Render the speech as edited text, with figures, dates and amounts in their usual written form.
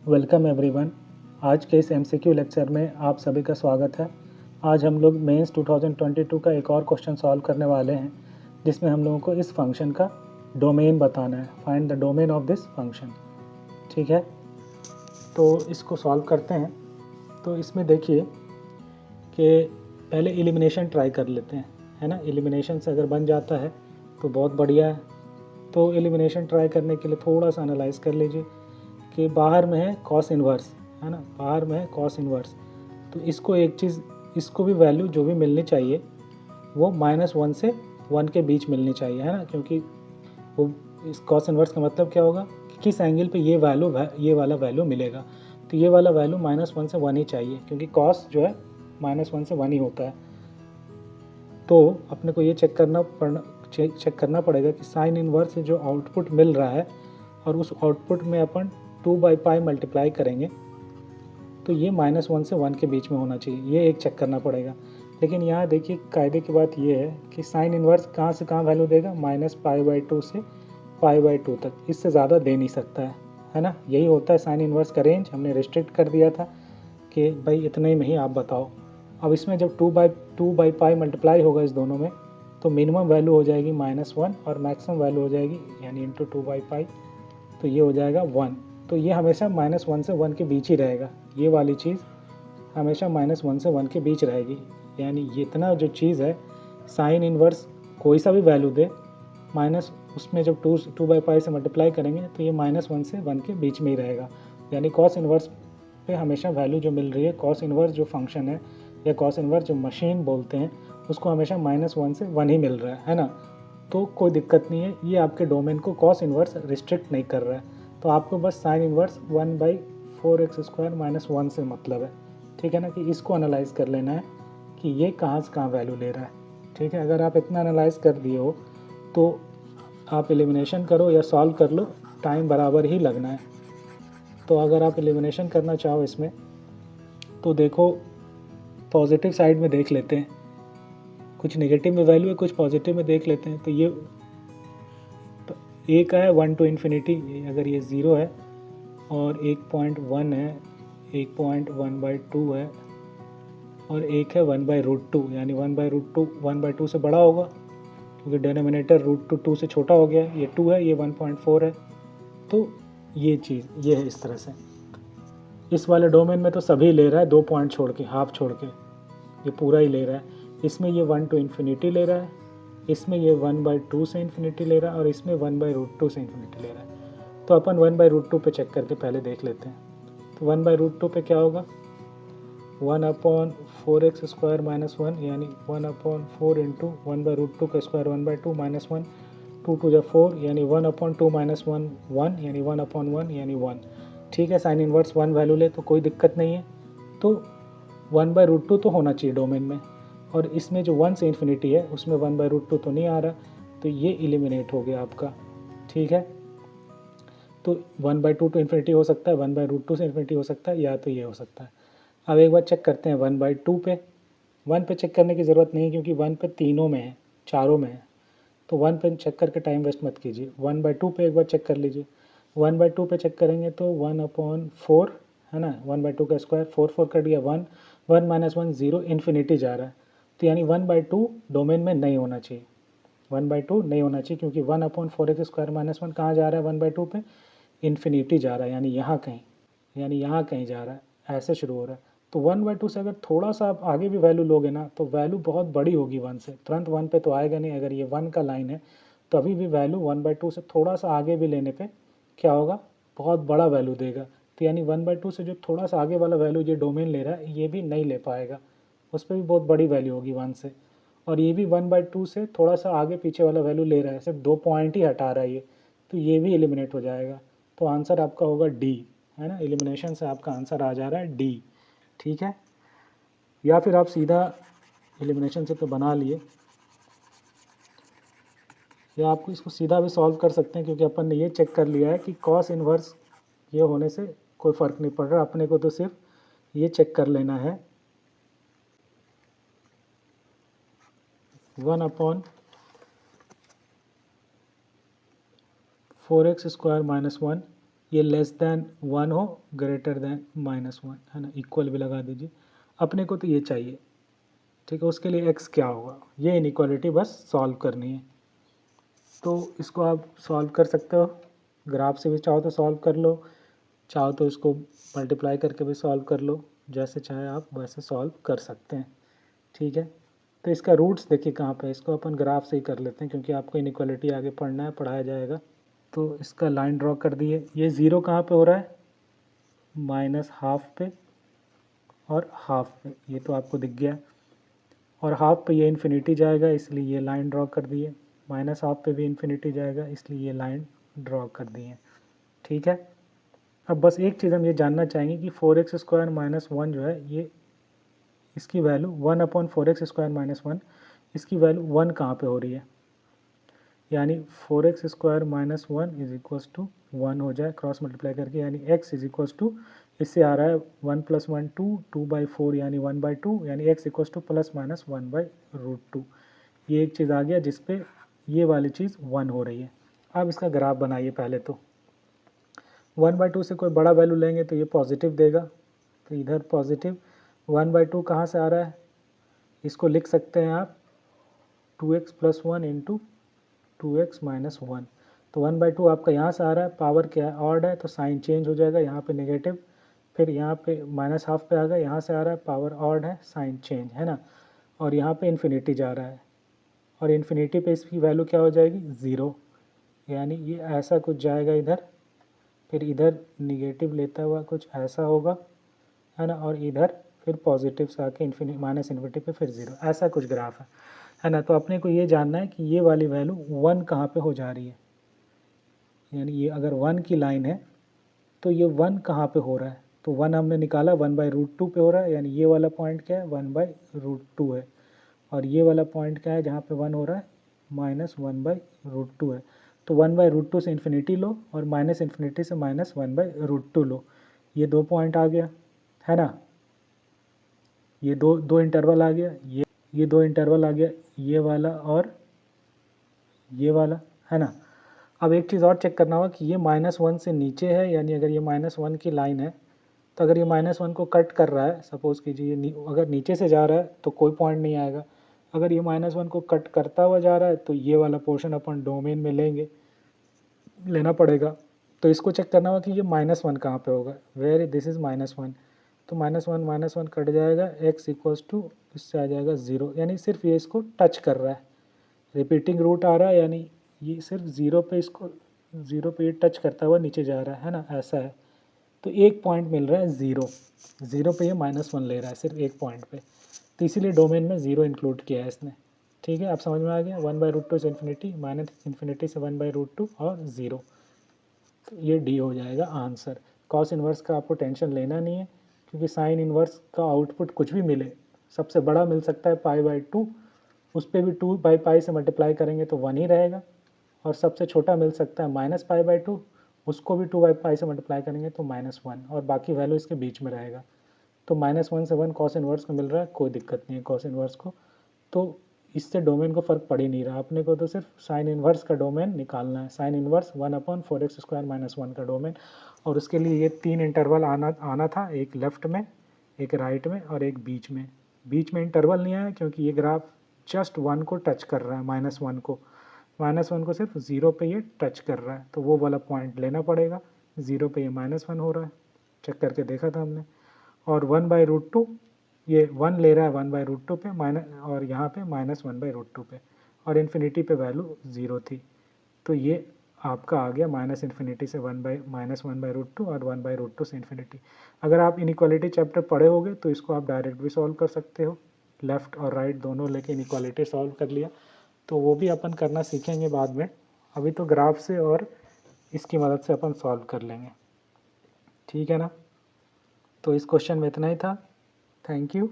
Welcome everyone. आज के इस एमसीक्यू लेक्चर में आप सभी का स्वागत है। आज हम लोग मेंस 2022 का एक और क्वेश्चन सॉल्व करने वाले हैं, जिसमें हम लोगों को इस फंक्शन का डोमेन बताना है। Find the domain of this function. ठीक है, तो इसको सॉल्व करते हैं। तो इसमें देखिए कि पहले एलिमिनेशन ट्राई कर लेते हैं, है ना। एलिमिनेशन से अगर बन जाता है तो बहुत बढ़िया है। तो एलिमिनेशन ट्राई करने के लिए थोड़ा सा एनालाइज कर लीजिए कि बाहर में है कॉस इन्वर्स, है ना, बाहर में है कॉस इन्वर्स। तो इसको एक चीज़, इसको भी वैल्यू जो भी मिलनी चाहिए वो -1 से 1 के बीच मिलनी चाहिए, है ना, क्योंकि वो इस कॉस इन्वर्स का मतलब क्या होगा कि किस एंगल पे ये वाला वैल्यू मिलेगा। तो ये वाला वैल्यू -1 से 1 ही चाहिए, क्योंकि कॉस जो है -1 से 1 ही होता है। तो अपने को ये चेक करना पड़ेगा कि साइन इन्वर्स से जो आउटपुट मिल रहा है और उस आउटपुट में अपन 2/π मल्टीप्लाई करेंगे तो ये -1 से 1 के बीच में होना चाहिए। ये एक चेक करना पड़ेगा। लेकिन यहाँ देखिए कायदे की बात ये है कि साइन इन्वर्स कहाँ से कहाँ वैल्यू देगा, -π/2 से π/2 तक, इससे ज़्यादा दे नहीं सकता है ना। यही होता है साइन इन्वर्स का रेंज। हमने रिस्ट्रिक्ट कर दिया था कि भाई इतने में ही आप बताओ। अब इसमें जब 2/π मल्टीप्लाई होगा इस दोनों में तो मिनिमम वैल्यू हो जाएगी -1 और मैक्सिमम वैल्यू हो जाएगी यानी इंटू 2/π, तो ये हो जाएगा 1। तो ये हमेशा -1 से 1 के बीच ही रहेगा। ये वाली चीज़ हमेशा -1 से 1 के बीच रहेगी। यानी ये इतना जो चीज़ है साइन इन्वर्स कोई सा भी वैल्यू दे, माइनस उसमें जब 2/π से मल्टीप्लाई करेंगे तो ये -1 से 1 के बीच में ही रहेगा। यानी कॉस इन्वर्स पे हमेशा वैल्यू जो मिल रही है, कॉस इन्वर्स जो फंक्शन है या कॉस इन्वर्स जो मशीन बोलते हैं, उसको हमेशा -1 से 1 ही मिल रहा है ना। तो कोई दिक्कत नहीं है, ये आपके डोमेन को कॉस इन्वर्स रिस्ट्रिक्ट नहीं कर रहा है। तो आपको बस साइन इन्वर्स 1/4x² - 1 से मतलब है। ठीक है ना, कि इसको एनालाइज कर लेना है कि ये कहाँ से कहाँ वैल्यू ले रहा है। ठीक है, अगर आप इतना एनालाइज कर दिए हो तो आप एलिमिनेशन करो या सॉल्व कर लो, टाइम बराबर ही लगना है। तो अगर आप एलिमिनेशन करना चाहो इसमें तो देखो पॉजिटिव साइड में देख लेते हैं, कुछ नेगेटिव में वैल्यू है, कुछ पॉजिटिव में देख लेते हैं। तो ये ए का है 1 to ∞, अगर ये 0 है और 1.1 है, 1.1/2 है और एक है 1/√2, यानी 1/√2 1/2 से बड़ा होगा क्योंकि डिनोमिनेटर √2 से छोटा हो गया है। ये 2 है, ये 1.4 है। तो ये चीज़ ये है इस तरह से। इस वाले डोमेन में तो सभी ले रहा है 2 पॉइंट छोड़ के, हाफ छोड़ के, ये पूरा ही ले रहा है। इसमें ये 1 to ∞ ले रहा है, इसमें ये 1/2 से इन्फिनिटी ले रहा है और इसमें 1/√2 से इन्फिनिटी ले रहा है। तो अपन 1/√2 पे चेक करके पहले देख लेते हैं। तो 1/√2 पे क्या होगा, 1/4x² - 1 यानी 1/4 इंटू 1/√2 का स्क्वायर 1/2 - 1, 2 to 4 यानी 1/2 - 1 1 यानी 1/1 यानी 1। ठीक है, साइन इन्वर्स 1 वैल्यू ले तो कोई दिक्कत नहीं है। तो 1/√2 तो होना चाहिए डोमेन में, और इसमें जो 1 से इन्फिनिटी है उसमें 1/√2 तो नहीं आ रहा, तो ये एलिमिनेट हो गया आपका। ठीक है, तो 1/2 to इन्फिनिटी हो सकता है, 1/√2 से इन्फिनिटी हो सकता है, या तो ये हो सकता है। अब एक बार चेक करते हैं 1/2 पे। 1 पे चेक करने की ज़रूरत नहीं क्योंकि 1 पे तीनों में है, चारों में है। तो 1 पे चेक करके टाइम वेस्ट मत कीजिए। 1/2 पे एक बार चेक कर लीजिए। 1/2 पे चेक करेंगे तो 1/4 है ना, 1/2 का स्क्वायर 4 4 कट गया, 1 1 - 1 0 इन्फिनिटी जा रहा है। तो यानी 1/2 डोमेन में नहीं होना चाहिए, 1/2 नहीं होना चाहिए, क्योंकि 1/4x² - 1 कहाँ जा रहा है 1/2 पे, इन्फिनिटी जा रहा है, यानी यहाँ कहीं, जा रहा है, ऐसे शुरू हो रहा है। तो 1/2 से अगर थोड़ा सा आप आगे भी वैल्यू लोगे ना तो वैल्यू बहुत बड़ी होगी 1 से, तुरंत 1 पे तो आएगा नहीं। अगर ये 1 का लाइन है तो अभी भी वैल्यू 1/2 से थोड़ा सा आगे भी लेने पे क्या होगा, बहुत बड़ा वैल्यू देगा। तो यानी 1/2 से जो थोड़ा सा आगे वाला वैल्यू ये डोमेन ले रहा है ये भी नहीं ले पाएगा, उस पर भी बहुत बड़ी वैल्यू होगी 1 से। और ये भी 1/2 से थोड़ा सा आगे पीछे वाला वैल्यू ले रहा है, सिर्फ 2 पॉइंट ही हटा रहा है ये, तो ये भी एलिमिनेट हो जाएगा। तो आंसर आपका होगा डी, है ना। एलिमिनेशन से आपका आंसर आ जा रहा है डी। ठीक है, या फिर आप सीधा एलिमिनेशन से तो बना लिए, या आपको इसको सीधा भी सॉल्व कर सकते हैं, क्योंकि अपन ने ये चेक कर लिया है कि कॉस इन्वर्स ये होने से कोई फ़र्क नहीं पड़ रहा। अपने को तो सिर्फ ये चेक कर लेना है 1/4x² - 1, ये लेस देन 1 हो, ग्रेटर देन -1, है ना, इक्वल भी लगा दीजिए। अपने को तो ये चाहिए, ठीक है। उसके लिए x क्या होगा, ये इनइक्वालिटी बस सॉल्व करनी है। तो इसको आप सॉल्व कर सकते हो, ग्राफ से भी चाहो तो सॉल्व कर लो, चाहो तो इसको मल्टीप्लाई करके भी सॉल्व कर लो, जैसे चाहे आप वैसे सॉल्व कर सकते हैं, ठीक है। तो इसका रूट्स देखिए कहाँ पे है, इसको अपन ग्राफ से ही कर लेते हैं क्योंकि आपको इनइक्वालिटी आगे पढ़ना है, पढ़ाया जाएगा। तो इसका लाइन ड्रॉ कर दिए, ये ज़ीरो कहाँ पे हो रहा है, -½ पे और हाफ पे, ये तो आपको दिख गया। और हाफ पे ये इन्फिनिटी जाएगा इसलिए ये लाइन ड्रॉ कर दिए, -½ पे भी इन्फिनिटी जाएगा इसलिए ये लाइन ड्रॉ कर दिए, ठीक है। अब बस एक चीज़ हम ये जानना चाहेंगे कि 4x² - 1 जो है, ये इसकी वैल्यू 1/4x² - 1, इसकी वैल्यू 1 कहाँ पे हो रही है, यानी 4x² - 1 = 1 हो जाए क्रॉस मल्टीप्लाई करके, यानी x = इससे आ रहा है 1 + 1 2, 2/4 यानी 1/2, यानी x = ±1/√2। ये एक चीज़ आ गया जिस पे ये वाली चीज़ 1 हो रही है। अब इसका ग्राफ बनाइए पहले तो। 1/2 से कोई बड़ा वैल्यू लेंगे तो ये पॉजिटिव देगा, तो इधर पॉजिटिव। 1/2 कहाँ से आ रहा है, इसको लिख सकते हैं आप 2x + 1 × 2x - 1। तो 1/2 आपका यहाँ से आ रहा है, पावर क्या है, ऑड है तो साइन चेंज हो जाएगा, यहाँ पे नेगेटिव, फिर यहाँ पे -½ पे आ गया, यहाँ से आ रहा है पावर ऑड है, साइन चेंज, है ना। और यहाँ पे इन्फिनिटी जा रहा है, और इन्फिनिटी पे इसकी वैल्यू क्या हो जाएगी, 0, यानी ये ऐसा कुछ जाएगा इधर, फिर इधर निगेटिव लेता हुआ कुछ ऐसा होगा, है ना, और इधर फिर पॉजिटिव से आके -इन्फिनिटी पे फिर 0, ऐसा कुछ ग्राफ है ना। तो अपने को ये जानना है कि ये वाली वैल्यू 1 कहाँ पे हो जा रही है, यानी ये अगर 1 की लाइन है तो ये 1 कहाँ पे हो रहा है, तो 1 हमने निकाला 1/√2 पे हो रहा है, यानी ये वाला पॉइंट क्या है, 1/√2 है। और ये वाला पॉइंट क्या है जहाँ पे 1 हो रहा है, -1/√2 है। तो 1/√2 से इन्फिनिटी लो और -इन्फिनिटी से -1/√2 लो, ये 2 पॉइंट आ गया, है ना। ये दो इंटरवल आ गया, ये 2 इंटरवल आ गया, ये वाला और ये वाला, है ना। अब एक चीज़ और चेक करना होगा कि ये -1 से नीचे है, यानी अगर ये -1 की लाइन है तो अगर ये -1 को कट कर रहा है, सपोज़ कीजिए अगर नीचे से जा रहा है तो कोई पॉइंट नहीं आएगा, अगर ये -1 को कट करता हुआ जा रहा है तो ये वाला पोर्शन अपन डोमेन में लेना पड़ेगा। तो इसको चेक करना होगा कि ये -1 कहाँ पे होगा, वेयर दिस इज़ -1, तो -1 कट जाएगा, x = इससे आ जाएगा 0, यानी सिर्फ ये इसको टच कर रहा है, रिपीटिंग रूट आ रहा है, यानी ये सिर्फ 0 पे इसको 0 पे ये टच करता हुआ नीचे जा रहा है ना, ऐसा है। तो एक पॉइंट मिल रहा है 0 पे ये -1 ले रहा है सिर्फ एक पॉइंट पे, तो इसीलिए डोमेन में 0 इंक्लूड किया है इसने, ठीक है। आप समझ में आ गया, 1/√2 से इन्फिनिटी, -इन्फिनिटी से 1/√2 और 0, तो ये डी हो जाएगा आंसर। कॉस इन्वर्स का आपको टेंशन लेना नहीं है, क्योंकि साइन इन्वर्स का आउटपुट कुछ भी मिले, सबसे बड़ा मिल सकता है π/2, उस पर भी 2/π से मल्टीप्लाई करेंगे तो 1 ही रहेगा, और सबसे छोटा मिल सकता है -π/2, उसको भी 2/π से मल्टीप्लाई करेंगे तो -1, और बाकी वैल्यू इसके बीच में रहेगा। तो -1 से 1 कॉस इन्वर्स को मिल रहा है, कोई दिक्कत नहीं है कॉस इन्वर्स को, तो इससे डोमेन को फ़र्क पड़ ही नहीं रहा, अपने को तो सिर्फ साइन इन्वर्स का डोमेन निकालना है। साइन इन्वर्स 1/4x² - 1 का डोमेन, और उसके लिए ये 3 इंटरवल आना था, एक लेफ्ट में, एक राइट में और एक बीच में। बीच में इंटरवल नहीं आया क्योंकि ये ग्राफ जस्ट 1 को टच कर रहा है, -1 को, -1 को सिर्फ 0 पे ये टच कर रहा है, तो वो वाला पॉइंट लेना पड़ेगा। 0 पे ये -1 हो रहा है, चेक करके देखा था हमने, और 1/√2 ये 1 ले रहा है 1/√2 पे, और यहाँ पे -1/√2 पे, और इन्फिनिटी पे वैल्यू 0 थी, तो ये आपका आ गया -इन्फिनिटी से -1/√2 और 1/√2 से इन्फिनिटी। अगर आप इनइक्वालिटी चैप्टर पढ़े होगे तो इसको आप डायरेक्ट भी सॉल्व कर सकते हो, लेफ़्ट और राइट दोनों लेके इनइक्वालिटी सॉल्व कर लिया, तो वो भी अपन करना सीखेंगे बाद में। अभी तो ग्राफ से और इसकी मदद से अपन सॉल्व कर लेंगे, ठीक है ना। तो इस क्वेश्चन में इतना ही था, थैंक यू।